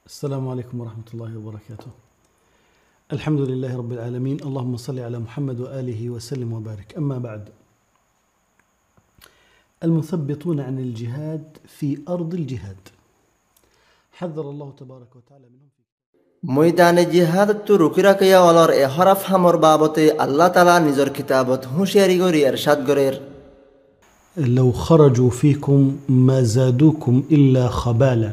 السلام عليكم ورحمة الله وبركاته. الحمد لله رب العالمين، اللهم صل على محمد وآله وسلم وبارك. أما بعد، المثبطون عن الجهاد في أرض الجهاد حذر الله تبارك وتعالى منهم ময়দানে জিহাদ তো রুকিরাকিয়া ওয়ালার এ হরফ হামর বাবতে আল্লাহ তাআলা নিজর কিতাবত হুঁশিয়ারি করি ইরশাদ করের لو خرجوا فيكم ما زادوكم إلا خبالا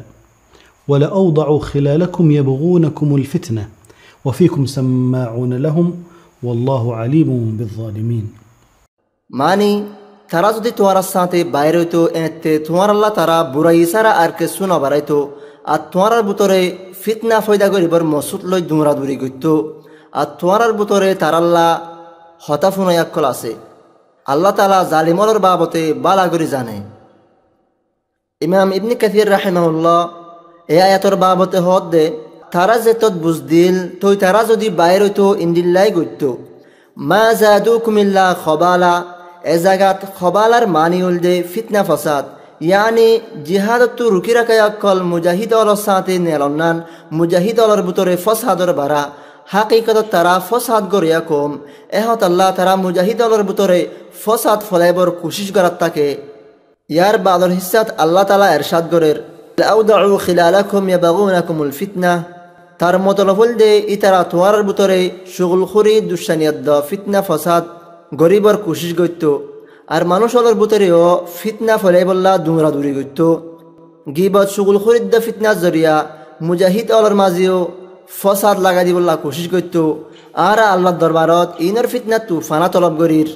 ولأوضعوا خلالكم يبغونكم الفتنة وفيكم سماعون لهم والله عليم بالظالمين. মানি তারা যদি তোমার সাথে বাইরে হইতো এতে তোমার আল্লাহ তারা বুড়াই সারা আর কে শোনা বাড়াইতো আর তোমার ভিতরে ফিতনা ফয়দা করিবার মসুদ লই দৌড়াদৌড়ি করত আর তোমার ভিতরে তার আল্লাহ হতাফুনায়াক্কল আছে। আল্লাহ তাআলা জালিমর বাবতে বালা করে জানে। ইমাম ইবনে কাসির রাহিমাহুল্লাহ এই আয়াতর বাবতে হদ দে তারা যে তত বুঝদিল তো তারা যদি বাইরে হইতো ইন্দিল্লাই গইত মা জাদুকুম ইল্লা খবালা এ জায়গাত খবালার মানি হল দে ফিতনা ফসাদ ইয়ানি জিহাদত রুকি রাখায়াক্কল মুজাহিদ অলর সাথে নেলনান মুজাহিদ অলর ভিতরে ফসাদর বাড়া হাকিকত তারা ফসাদ গড়িয়া কম এহত আল্লাহ তারা মুজাহিদ অলর ভিতরে ফসাদ ফলাইবর কোশিশ করার থাকে। ইয়ার বাদর হিসাত আল্লাহ তাআলা ইরশাদ করের আউদাউ খিলালাকুম ইয়াবগুনাকুমুল ফিতনা তার মতলব হল দে ইতারা তোমার ভিতরে শুগল খুরি দুশানিয়াত দ ফিতনা ফসাদ গরিবর কোশিশ করত আর মানুষ অলর ভিতরেও ফিতনা ফলাই বললা দৌড়াদৌড়ি করত গিবত শুগল খুরিদ দ ফিতনার জরিয়া মুজাহিদ অলর মাঝেও ফসাদ লাগা দি বললা কোশিশ করত আর আল্লাহর দরবারত ইনর ফিতনা তুফানা তলব করির।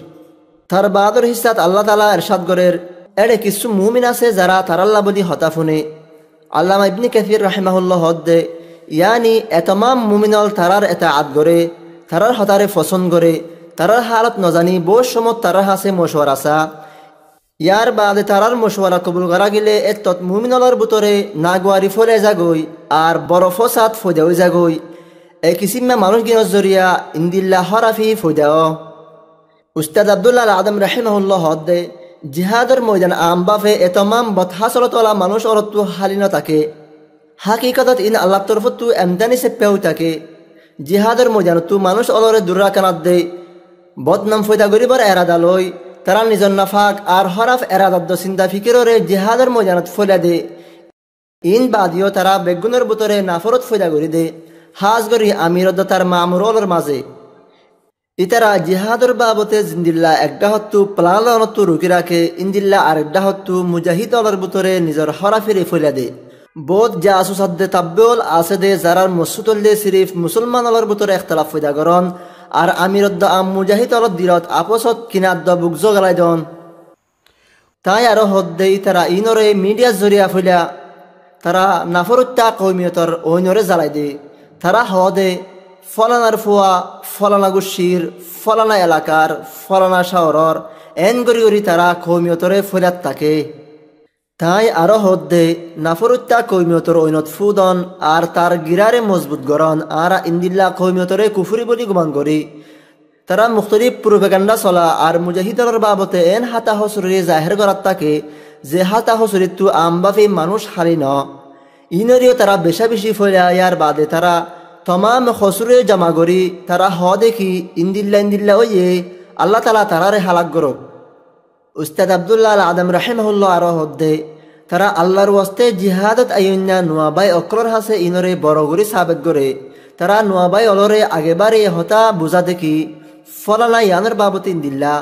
তার বাদর হিসাত আল্লাহ তাআলা ইরশাদ করের এড়ে কিছু মুমিন আছে যারা তার আল্লাহ বদি হতাফুনে। আল্লামা ইবনে কাসির রাহিমাহুল্লাহ হদ্দে ইয়ানি এতমাম মুমিনল তারার এতাআত করে তারার হতারে পছন্দ করে তারার হালত নজানি বহু সময় তারার হাসে মশওয়ারা আসা ইয়ার বাদে তারার মশওয়ারা কবুল করা গেলে এত মুমিনলর ভিতরে নাগোয়ারি ফলে যাগই আর বড় ফসাদ ফয়দা হয়ে যাগই এই কিসিমা মানুষ গিনর জরিয়া ইন্দিল্লাহ হরাফি ফয়দাও। উস্তাদ আব্দুল্লাহ আল আদম রাহিমাহুল্লাহ হদ্দে জিহাদের ময়দান আমবাফে এতমাম বদহাসলতলা মানুষ অরত্ব হালিন থাকে হাকিকতত ইন আল্লাহ তরফতু এমদানি সে পেও থাকে জিহাদের ময়দানতু মানুষ অলরে দূরা কানাত দে বদনাম ফয়দা গরিবর এরাদা লই তারা নিজর নাফাক আর হরাফ এরাদাদ্দ চিন্তা ফিকিররে জিহাদের ময়দানত ফয়লা দে ইন বাদিও তারা বেগুনের ভিতরে নাফরত ফয়দা করি দে হাজ গরি আমিরদ তার মামুরলর মাঝে ইতারা জিহাদর বাবতে জিন্দিল্লা একটা হত্তু প্লালনত্তু রুকি রাখে ইন্দিল্লা আর একটা হত্তু মুজাহিদ অলর ভিতরে নিজর হরাফিরে ফয়লা দে বোধ জাসুসাদ্দে তাব্বেল আছে দে যারার মসুদল দে সিরিফ মুসলমান অলর ভিতরে ইখতিলাফ ফয়দা করন আর আমিরদ্দ আম মুজাহিদ অলর দিলত আপসত কিনাদ্দ বুকজ গলাই দন তাই আরো হদ্দে তারা ইনরে মিডিয়া জরিয়া ফইলা তারা নাফরুত্তা কৌমিয়তর ঐনরে জ্বালাই দে তারা হদে ফলানার ফুয়া ফলানা গুশির ফলানা এলাকার ফলানা শহরর এন গরি গরি তারা কৌমিয়তরে ফইলাত থাকে। তাই আরো হদ্দে নাফরুত্তা কৌমিয়তর ঐনত ফুদন আর তার গিরারে মজবুত গরন আর ইন্দিল্লা কৌমিয়তরে কুফুরি বলি গুমান করি তারা মুখতলিফ প্রোপাগান্ডা চলা আর মুজাহিদর বাবতে এন হাতা হসুরি জাহের করাত থাকে যে হাতা হসুরিত তু আমবাফি মানুষ হারি ন ইনরিও তারা বেশা বেশি ফইলা ইয়ার বাদে তারা তমাম হসুরে জমা করি তারা হ দেখি ইন্দিল্লা ওয়ে আল্লাহ তাআলা তারারে হালাক গরক। উস্তাদ আব্দুল্লাহ আল আদম রাহিমাহুল্লাহ আরো হদ্দে তারা আল্লাহর ওয়াস্তে জিহাদত আইন্না নোয়াবাই অক্রর হাসে ইনরে বড় গরি সাবেত করে তারা নোয়াবাই অলরে আগেবারে হতা বুঝা দেখি ফলানা ইয়ানের বাবত ইন্দিল্লা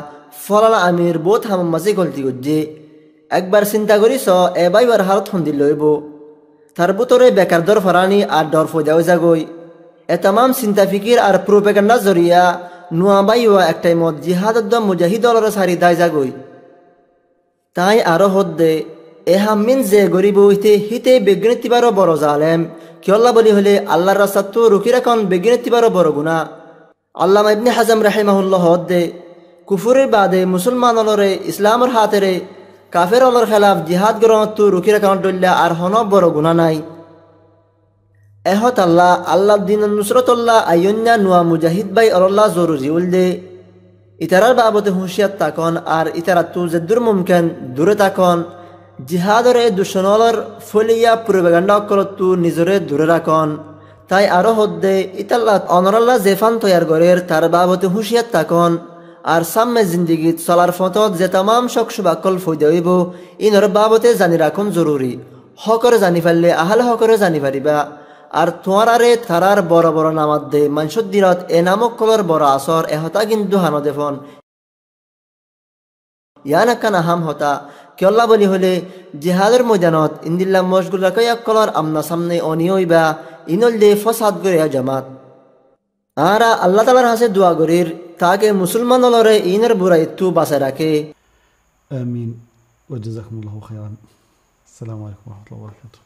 ফলানা আমির বোধ হামাজি গলতি করছে একবার চিন্তা করিস এবাইবার হালত হন্দিল লইব তার ভিতরে বেকার দর ফরানি আর ডর ফয়দাও যাগই এ তামাম চিন্তা ফিকির আর প্রোপাগান্ডা জরিয়া নোয়াবাইও একটাই মত জিহাদত মুজাহিদ অলর সারি দায় যাগই। তাই আরো হদ্দে এ হামিন যে গরিব হইতে হিতে বেগিনেতিবারও বড় জালেম কিয়ল্লা বলি হলে আল্লাহর রাস্তাতো রুকি রাখন বেগিনেতিবারও বড় গুণা। আল্লামা ইবনে হাজম রাহিমাহুল্লাহ হদ্দে কুফুরের বাদে মুসলমান অলরে ইসলামর হাতেরে কাফের অলর খেলাফ জিহাদ গ্রহণতো রুকি রাখন ডল্লা আর হন বড় গুণা নাই। এহত আল্লাহ দিন নুসরতুল্লাহ আইন্না নোয়া মুজাহিদ বাই আল্লাহ জরুরি উল দে ইতারার বাবতে হুঁশিয়াত তাকন আর ইতারা তু যেদুর মুমকিন দূরে তাকন জিহাদর এই দুশ্মনলর ফলিয়া প্রোপাগান্ডা অকলতু নিজরে দূরে রাখন তাই আরো হদ্দে ইতাল্লাহ অনরাল্লাহ জেফান তৈয়ার গরের তার বাবতে হুঁশিয়ার থাকন আর সাম্মে জিন্দিগিত চলার ফতত যে তাম শখ সুবাকল ফৈদে হইব ইনর বাবতে জানি রাখুন জরুরি হকরে জানি পারলে আহালে হকরে জানি পারিবা আর তোমারারে তারার বড় বড় নামাত দে মানসুর দিনত এ নামক কলর বড় আসর এহতা কিন্তু হানো দেখুন ইয়ান একান আহাম হতা কিয়ল্লা বলি হলে জিহাদের ময়দানত ইন্দিল্লা মশগুল রাখাইয়া কলর আমনা সামনে অনিয়ইবা ইনল দে ফসাদ গড়িয়া জামাত আরা আল্লাহ তালার হাসে দোয়া গরির তাকে মুসলমান লরে ইনের বুড়াইতু বাঁচায় রাখে آمين وجزاكم الله خيرا. السلام عليكم ورحمة الله وبركاته.